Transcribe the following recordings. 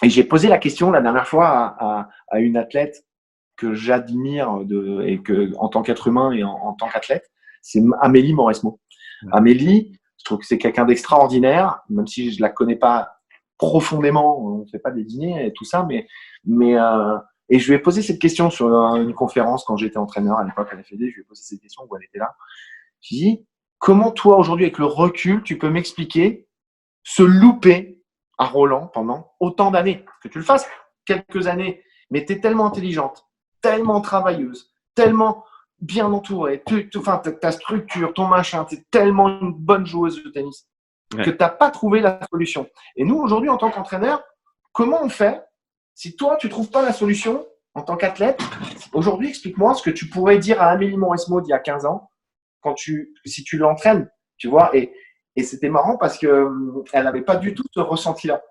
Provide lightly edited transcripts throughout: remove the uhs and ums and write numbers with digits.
Et j'ai posé la question la dernière fois à une athlète que j'admire et que en tant qu'être humain et en tant qu'athlète, c'est Amélie Mauresmo. Ouais. Amélie, je trouve que c'est quelqu'un d'extraordinaire, même si je la connais pas profondément, on fait pas des dîners et tout ça, mais et je lui ai posé cette question sur une conférence quand j'étais entraîneur à l'époque à la Fédé, je lui ai posé cette question où elle était là. Je lui ai dit, comment toi aujourd'hui avec le recul, tu peux m'expliquer se louper à Roland pendant autant d'années, que tu le fasses quelques années, mais tu es tellement intelligente, tellement travailleuse, tellement bien entourée, enfin, ta structure, ton machin, tu es tellement une bonne joueuse de tennis que tu n'as pas trouvé la solution. Et nous, aujourd'hui, en tant qu'entraîneur, comment on fait si toi, tu ne trouves pas la solution en tant qu'athlète? Aujourd'hui, explique-moi ce que tu pourrais dire à Amélie Mauresmo d'il y a 15 ans si tu l'entraînes, tu vois, et c'était marrant parce que elle n'avait pas du tout ce ressenti-là.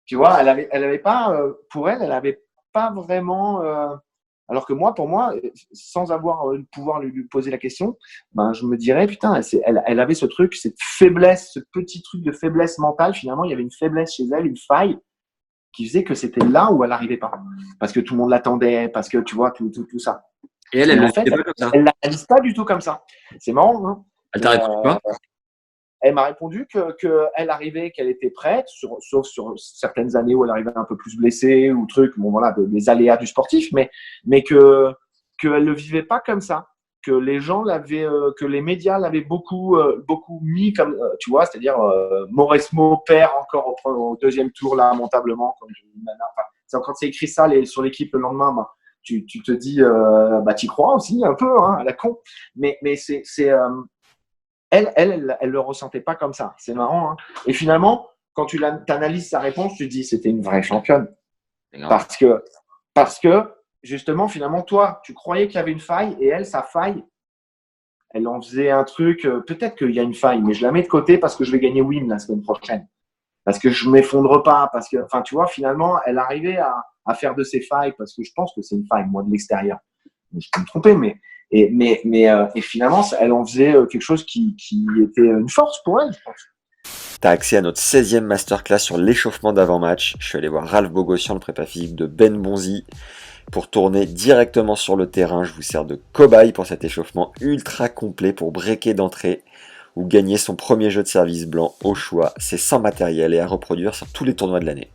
Tu vois, elle avait pas, pour elle, elle avait pas vraiment. Alors que moi, pour moi, sans avoir le pouvoir lui poser la question, ben je me dirais putain, elle avait ce truc, cette faiblesse, ce petit truc de faiblesse mentale. Finalement, il y avait une faiblesse chez elle, une faille qui faisait que c'était là où elle n'arrivait pas, parce que tout le monde l'attendait, parce que tu vois tout ça. Et elle Et le en fait, vivait pas comme ça. elle l'analyse pas du tout comme ça. C'est marrant, hein. Elle t'a Mais répondu quoi? elle m'a répondu que elle arrivait, qu'elle était prête, sauf sur certaines années où elle arrivait un peu plus blessée ou truc, bon voilà, des aléas du sportif, mais qu'elle le vivait pas comme ça, que les gens l'avaient, que les médias l'avaient beaucoup mis comme, tu vois, c'est-à-dire Mauresmo perd encore au deuxième tour lamentablement, comme enfin, quand c'est écrit ça sur l'équipe le lendemain, bah, tu te dis, bah t'y crois aussi un peu, hein, à la con, mais c'est elle le ressentait pas comme ça. C'est marrant, hein. Et finalement, quand tu analyses sa réponse, tu te dis c'était une vraie championne. Parce que, justement, finalement, toi, tu croyais qu'il y avait une faille et elle, sa faille, elle en faisait un truc. Peut-être qu'il y a une faille, mais je la mets de côté parce que je vais gagner Wim la semaine prochaine. Parce que je m'effondre pas. Parce que, enfin, tu vois, finalement, elle arrivait à faire de ses failles parce que je pense que c'est une faille, moi, de l'extérieur. Je peux me tromper, et finalement, elle en faisait quelque chose qui était une force pour elle, je pense. T'as accès à notre 16e masterclass sur l'échauffement d'avant-match. Je suis allé voir Ralph Bogossian, le prépa physique de Ben Bonzi, pour tourner directement sur le terrain. Je vous sers de cobaye pour cet échauffement ultra complet pour breaker d'entrée ou gagner son premier jeu de service blanc au choix. C'est sans matériel et à reproduire sur tous les tournois de l'année.